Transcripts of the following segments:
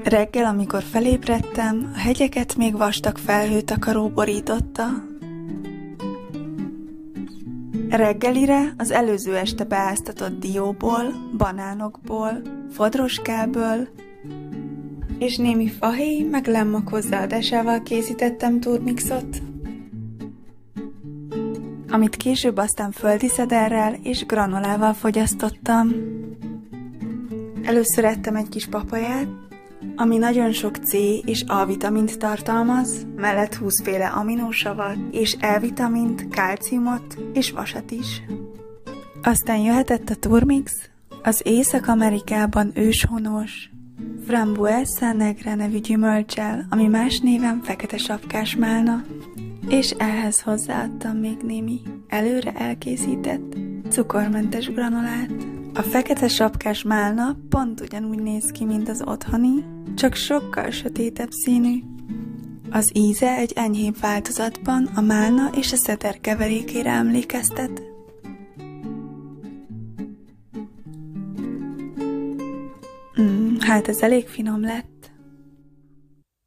Reggel, amikor felébredtem, a hegyeket még vastag felhőtakaró borította. Reggelire az előző este beáztatott dióból, banánokból, fodroskából és némi fahéj meg lemmok hozzáadásával készítettem turmixot, amit később aztán földi szederrel és granolával fogyasztottam. Először ettem egy kis papaját, ami nagyon sok C és A vitamint tartalmaz, mellett 20 féle aminósavat és E vitamint, kálciumot és vasat is. Aztán jöhetett a turmix, az Észak-Amerikában őshonos Frambuesa negra nevű gyümölccsel, ami más néven fekete sapkás málna, és ehhez hozzáadtam még némi előre elkészített, cukormentes granolát. A fekete sapkás málna pont ugyanúgy néz ki, mint az otthoni, csak sokkal sötétebb színű. Az íze egy enyhébb változatban a málna és a szeder keverékére emlékeztet. Hát ez elég finom lett.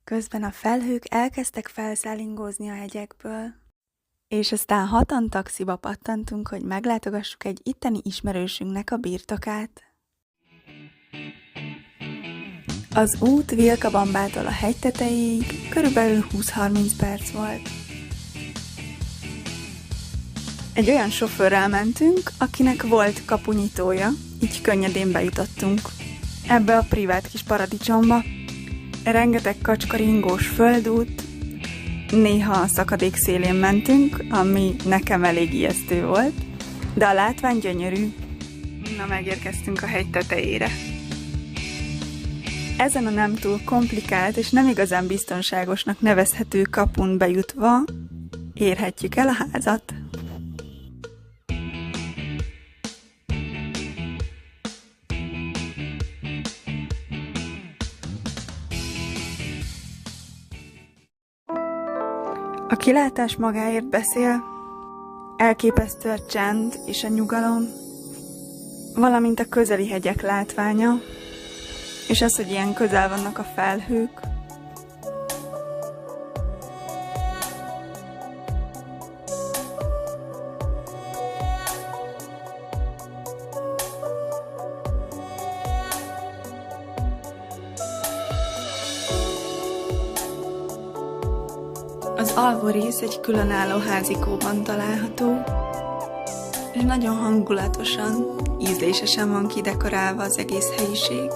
Közben a felhők elkezdtek felszálingózni a hegyekből, és aztán hatan taxiba pattantunk, hogy meglátogassuk egy itteni ismerősünknek a birtokát. Az út Vilcabambától a hegy tetejéig körülbelül 20-30 perc volt. Egy olyan sofőrrel mentünk, akinek volt kapunyitója, így könnyedén bejutottunk ebbe a privát kis paradicsomba. Rengeteg kacskaringós földút, néha a szakadék szélén mentünk, ami nekem elég ijesztő volt, de a látvány gyönyörű. Na, megérkeztünk a hegy tetejére. Ezen a nem túl komplikált és nem igazán biztonságosnak nevezhető kapun bejutva érhetjük el a házat. A kilátás magáért beszél, elképesztő a csend és a nyugalom, valamint a közeli hegyek látványa, és az, hogy ilyen közel vannak a felhők. Az alvórész egy különálló házikóban található, és nagyon hangulatosan, ízlésesen van kidekorálva az egész helyiség.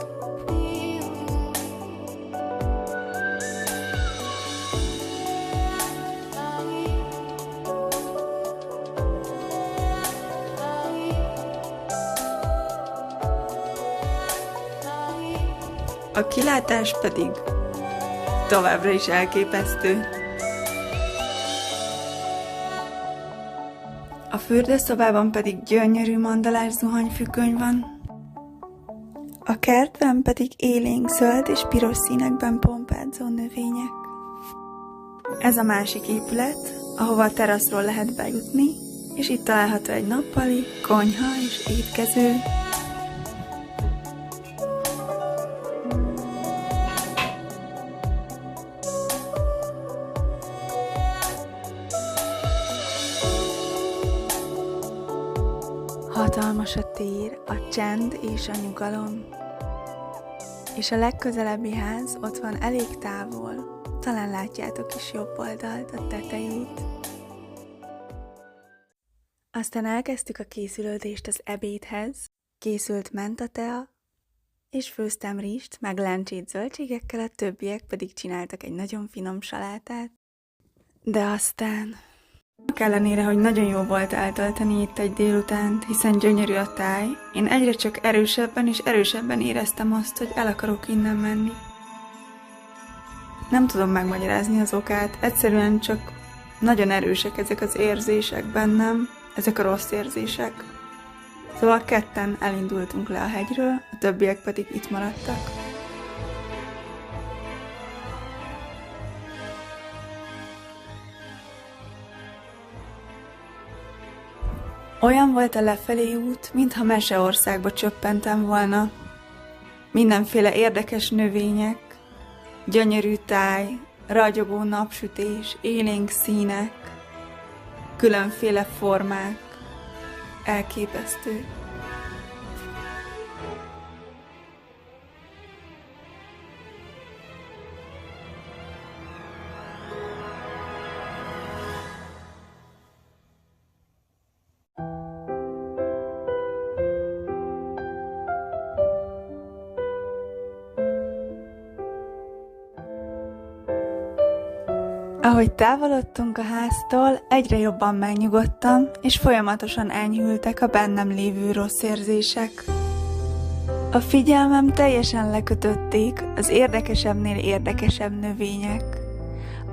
A kilátás pedig továbbra is elképesztő. A fürdőszobában pedig gyönyörű mandalás zuhanyfüggöny van. A kertben pedig élénk zöld és piros színekben pompázó növények. Ez a másik épület, ahova a teraszról lehet bejutni, és itt található egy nappali, konyha és étkező. Hatalmas a tér, a csend és a nyugalom. És a legközelebbi ház ott van elég távol, talán látjátok is jobb oldalt, a tetejét. Aztán elkezdtük a készülődést az ebédhez, készült mentatea, és főztem rizst, meg lencsét zöldségekkel, a többiek pedig csináltak egy nagyon finom salátát. De aztán... ellenére, hogy nagyon jó volt eltölteni itt egy délutánt, hiszen gyönyörű a táj, én egyre csak erősebben és erősebben éreztem azt, hogy el akarok innen menni. Nem tudom megmagyarázni az okát, egyszerűen csak nagyon erősek ezek az érzések bennem, ezek a rossz érzések. Szóval ketten elindultunk le a hegyről, a többiek pedig itt maradtak. Olyan volt a lefelé út, mintha meseországba csöppentem volna. Mindenféle érdekes növények, Gyönyörű táj, ragyogó napsütés, élénk színek, különféle formák, elképesztő. Ahogy távolodtunk a háztól, egyre jobban megnyugodtam, és folyamatosan enyhültek a bennem lévő rossz érzések. A figyelmem teljesen lekötötték az érdekesebbnél érdekesebb növények,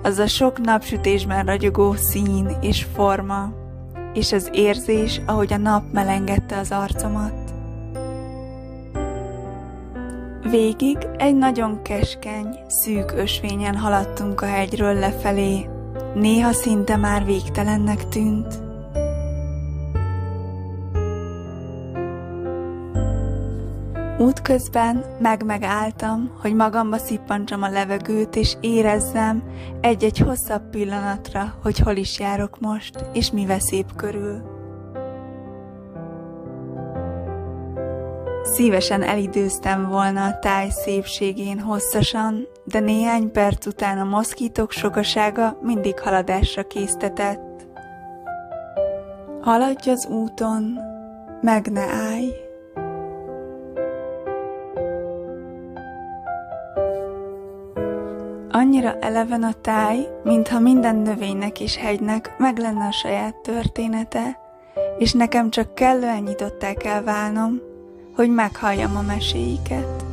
az a sok napsütésben ragyogó szín és forma, és az érzés, ahogy a nap melengedte az arcomat. Végig egy nagyon keskeny, szűk ösvényen haladtunk a hegyről lefelé, néha szinte már végtelennek tűnt. Útközben megálltam, hogy magamba szippantsam a levegőt, és érezzem egy-egy hosszabb pillanatra, hogy hol is járok most, és mi vesz épp körül. Szívesen elidőztem volna a táj szépségén hosszasan, de néhány perc után a moszkítók sokasága mindig haladásra késztetett. Haladj az úton, meg ne állj! Annyira eleven a táj, mintha minden növénynek és hegynek meg lenne a saját története, és nekem csak kellően nyitottá kell válnom, hogy meghalljam a meséiket.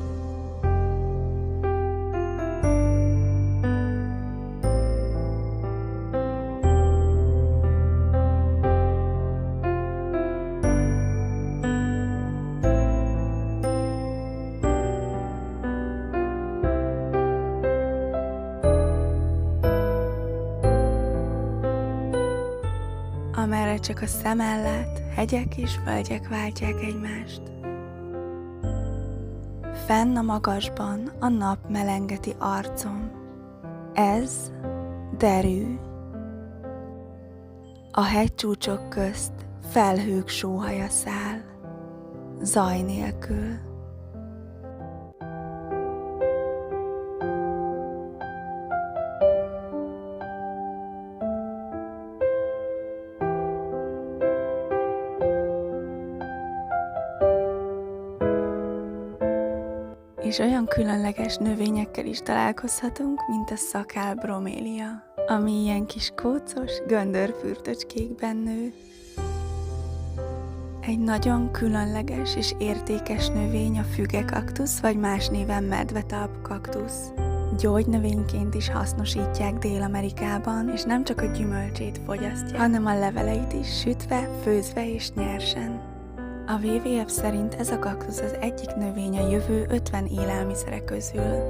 Amerre csak a szem ellát, hegyek és völgyek váltják egymást. Fenn a magasban a nap melengeti arcom. Ez derű. A hegycsúcsok közt felhők sóhaja száll, zaj nélkül. És olyan különleges növényekkel is találkozhatunk, mint a szakál bromélia, ami ilyen kis kócos, göndörfürtöcskékben nő. Egy nagyon különleges és értékes növény a fügekaktusz, vagy más néven medvetalp kaktusz. Gyógynövényként is hasznosítják Dél-Amerikában, és nem csak a gyümölcsét fogyasztják, hanem a leveleit is sütve, főzve és nyersen. A WWF szerint ez a kaktusz az egyik növény a jövő 50 élelmiszere közül,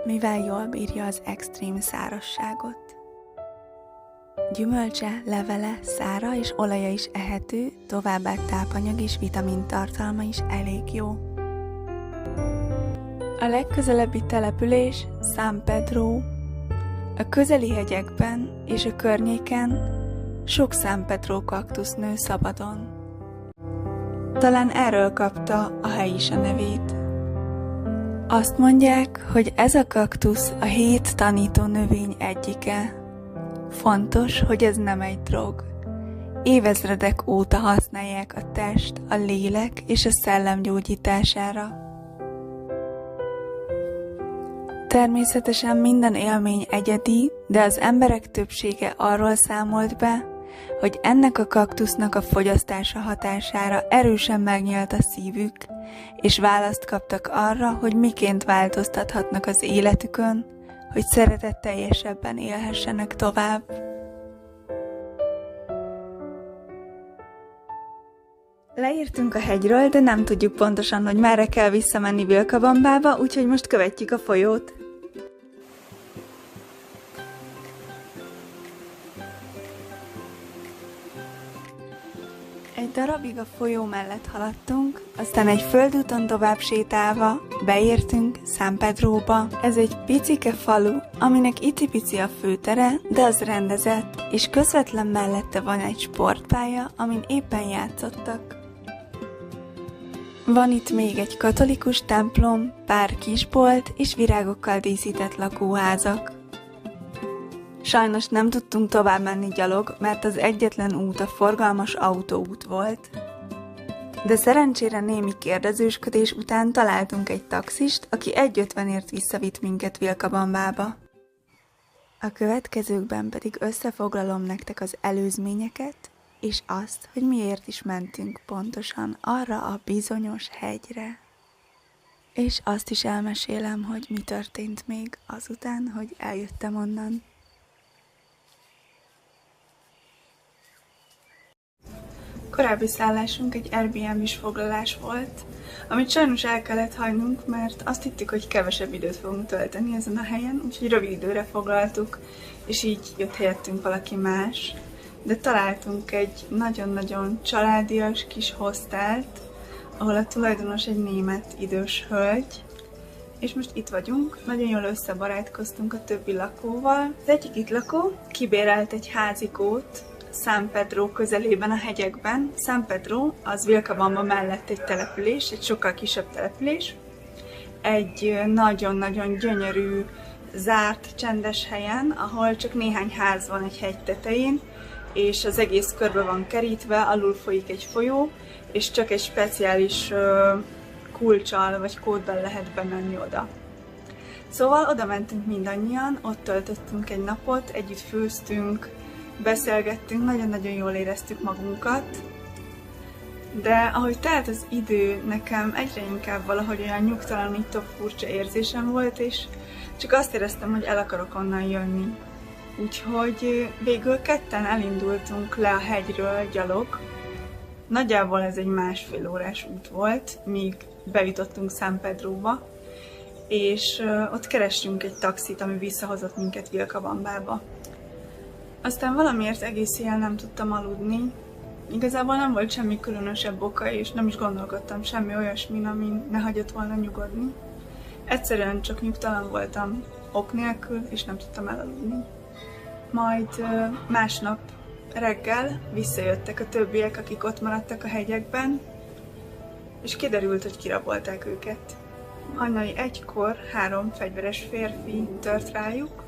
mivel jól bírja az extrém szárazságot. Gyümölcse, levele, szára és olaja is ehető, továbbá tápanyag és vitamintartalma is elég jó. A legközelebbi település San Pedro. A közeli hegyekben és a környéken sok San Pedro kaktusz nő szabadon. Talán erről kapta a hely is a nevét. Azt mondják, hogy ez a kaktusz a 7 tanító növény egyike. Fontos, hogy ez nem egy drog. Évezredek óta használják a test, a lélek és a szellem gyógyítására. Természetesen minden élmény egyedi, de az emberek többsége arról számolt be, hogy ennek a kaktusznak a fogyasztása hatására erősen megnyílt a szívük, és választ kaptak arra, hogy miként változtathatnak az életükön, hogy szeretetteljesebben élhessenek tovább. Leértünk a hegyről, de nem tudjuk pontosan, hogy merre kell visszamenni Vilcabambába, úgyhogy most követjük a folyót. Egy darabig a folyó mellett haladtunk, aztán egy földúton tovább sétálva beértünk San Pedróba. Ez egy picike falu, aminek icipici a főtere, de az rendezett, és közvetlen mellette van egy sportpálya, amin éppen játszottak. Van itt még egy katolikus templom, pár kisbolt és virágokkal díszített lakóházak. Sajnos nem tudtunk tovább menni gyalog, mert az egyetlen út a forgalmas autóút volt. De szerencsére némi kérdezősködés után találtunk egy taxist, aki 1,50-ért visszavitt minket Vilcabambába. A következőkben pedig összefoglalom nektek az előzményeket, és azt, hogy miért is mentünk pontosan arra a bizonyos hegyre. És azt is elmesélem, hogy mi történt még azután, hogy eljöttem onnan. Korábbi szállásunk egy Airbnb-s foglalás volt, amit sajnos el kellett hagynunk, mert azt hittük, hogy kevesebb időt fogunk tölteni ezen a helyen, úgyhogy rövid időre foglaltuk, és így jött helyettünk valaki más. De találtunk egy nagyon-nagyon családias kis hostelt, ahol a tulajdonos egy német idős hölgy, és most itt vagyunk, nagyon jól összebarátkoztunk a többi lakóval. Az egyik itt lakó kibérelt egy házikót San Pedro közelében a hegyekben. San Pedro az Vilcabamba mellett egy település, egy sokkal kisebb település, egy nagyon-nagyon gyönyörű, zárt, csendes helyen, ahol csak néhány ház van egy hegy tetején, és az egész körbe van kerítve, alul folyik egy folyó, és csak egy speciális kulccsal vagy kóddal lehet bemenni oda. Szóval oda mentünk mindannyian, ott töltöttünk egy napot, együtt főztünk, beszélgettünk, nagyon-nagyon jól éreztük magunkat, de ahogy telt az idő, nekem egyre inkább valahogy olyan nyugtalanító, furcsa érzésem volt, és csak azt éreztem, hogy el akarok onnan jönni. Úgyhogy végül ketten elindultunk le a hegyről gyalog. Nagyjából ez egy 1,5 órás út volt, míg bejutottunk San Pedróba, és ott kerestünk egy taxit, ami visszahozott minket Vilcabambába. Aztán valamiért egész éjjel nem tudtam aludni. Igazából nem volt semmi különösebb oka, és nem is gondolkodtam semmi olyasmin, ami ne hagyott volna nyugodni. Egyszerűen csak nyugtalan voltam ok nélkül, és nem tudtam elaludni. Majd másnap reggel visszajöttek a többiek, akik ott maradtak a hegyekben, és kiderült, hogy kirabolták őket. Hajnali 1-kor 3 fegyveres férfi tört rájuk,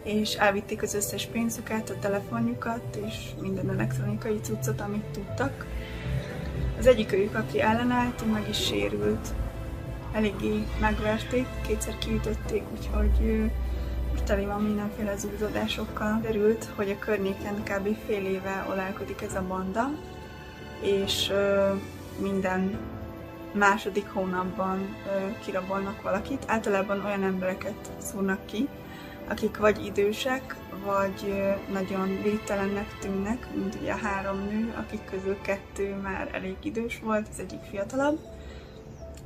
és elvitték az összes pénzüket, a telefonjukat és minden elektronikai cuccot, amit tudtak. Az egyikőjük, aki ellenállt, meg is sérült. Eléggé megverték, 2-szer kiütötték, úgyhogy teli van mindenféle zúzódásokkal. Derült, hogy a környéken kb. Fél éve olálkodik ez a banda, és minden második hónapban kirabolnak valakit. Általában olyan embereket szúrnak ki, akik vagy idősek, vagy nagyon védtelennek tűnnek, mint ugye a 3 nő, akik közül 2 már elég idős volt, az egyik fiatalabb.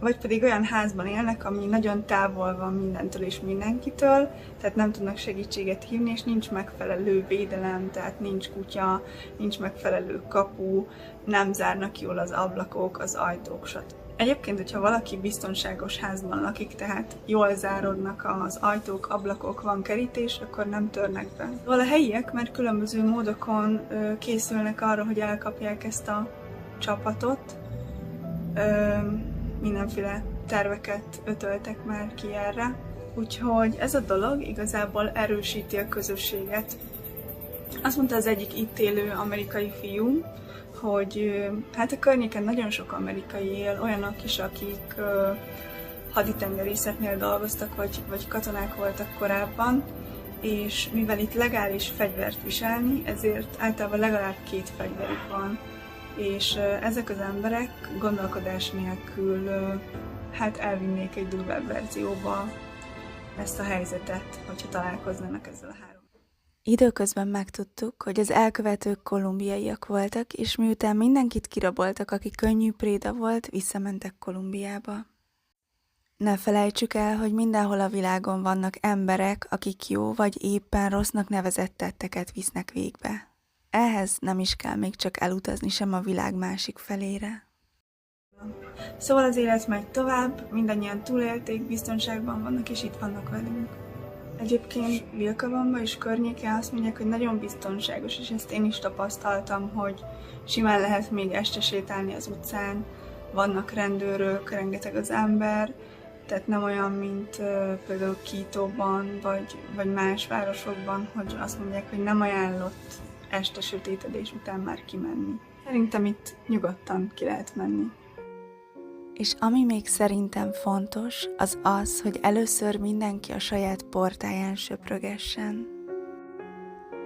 Vagy pedig olyan házban élnek, ami nagyon távol van mindentől és mindenkitől, tehát nem tudnak segítséget hívni, és nincs megfelelő védelem, tehát nincs kutya, nincs megfelelő kapu, nem zárnak jól az ablakok, az ajtók, stb. Egyébként, hogyha valaki biztonságos házban lakik, tehát jól zárodnak az ajtók, ablakok, van kerítés, akkor nem törnek be. Szóval a helyiek már különböző módokon készülnek arra, hogy elkapják ezt a csapatot. Mindenféle terveket ötöltek már ki erre. Úgyhogy ez a dolog igazából erősíti a közösséget. Azt mondta az egyik itt élő amerikai fiú, hogy hát a környéken nagyon sok amerikai él, olyanok is, akik haditengerészetnél dolgoztak, vagy katonák voltak korábban, és mivel itt legális fegyvert viselni, ezért általában legalább 2 fegyverük van. És ezek az emberek gondolkodás nélkül hát elvinnék egy durvább verzióba ezt a helyzetet, hogyha találkoznának ezzel a 3. Időközben megtudtuk, hogy az elkövetők kolumbiaiak voltak, és miután mindenkit kiraboltak, aki könnyű préda volt, visszamentek Kolumbiába. Ne felejtsük el, hogy mindenhol a világon vannak emberek, akik jó vagy éppen rossznak nevezett tetteket visznek végbe. Ehhez nem is kell még csak elutazni sem a világ másik felére. Szóval az élet megy tovább, mindannyian túlélték, biztonságban vannak, és itt vannak velünk. Egyébként Vilkabamba és környéke azt mondják, hogy nagyon biztonságos, és ezt én is tapasztaltam, hogy simán lehet még este sétálni az utcán, vannak rendőrök, rengeteg az ember, tehát nem olyan, mint például Quítóban, vagy más városokban, hogy azt mondják, hogy nem ajánlott este sötétedés után már kimenni. Szerintem itt nyugodtan ki lehet menni. És ami még szerintem fontos, az az, hogy először mindenki a saját portáján söprögessen.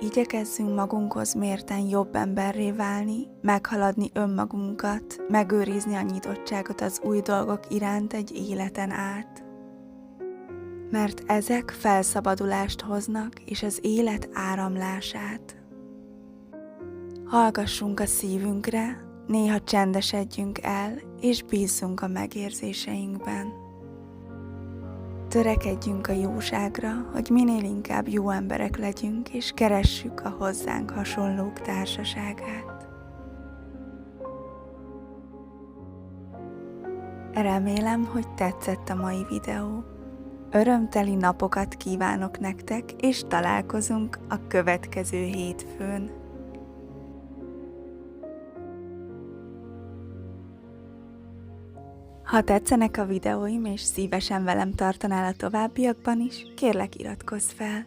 Igyekezzünk magunkhoz mérten jobb emberré válni, meghaladni önmagunkat, megőrizni a nyitottságot az új dolgok iránt egy életen át. Mert ezek felszabadulást hoznak, és az élet áramlását. Hallgassunk a szívünkre, néha csendesedjünk el, és bízzunk a megérzéseinkben. Törekedjünk a jóságra, hogy minél inkább jó emberek legyünk, és keressük a hozzánk hasonlók társaságát. Remélem, hogy tetszett a mai videó. Örömteli napokat kívánok nektek, és találkozunk a következő hétfőn. Ha tetszenek a videóim, és szívesen velem tartanál a továbbiakban is, kérlek iratkozz fel.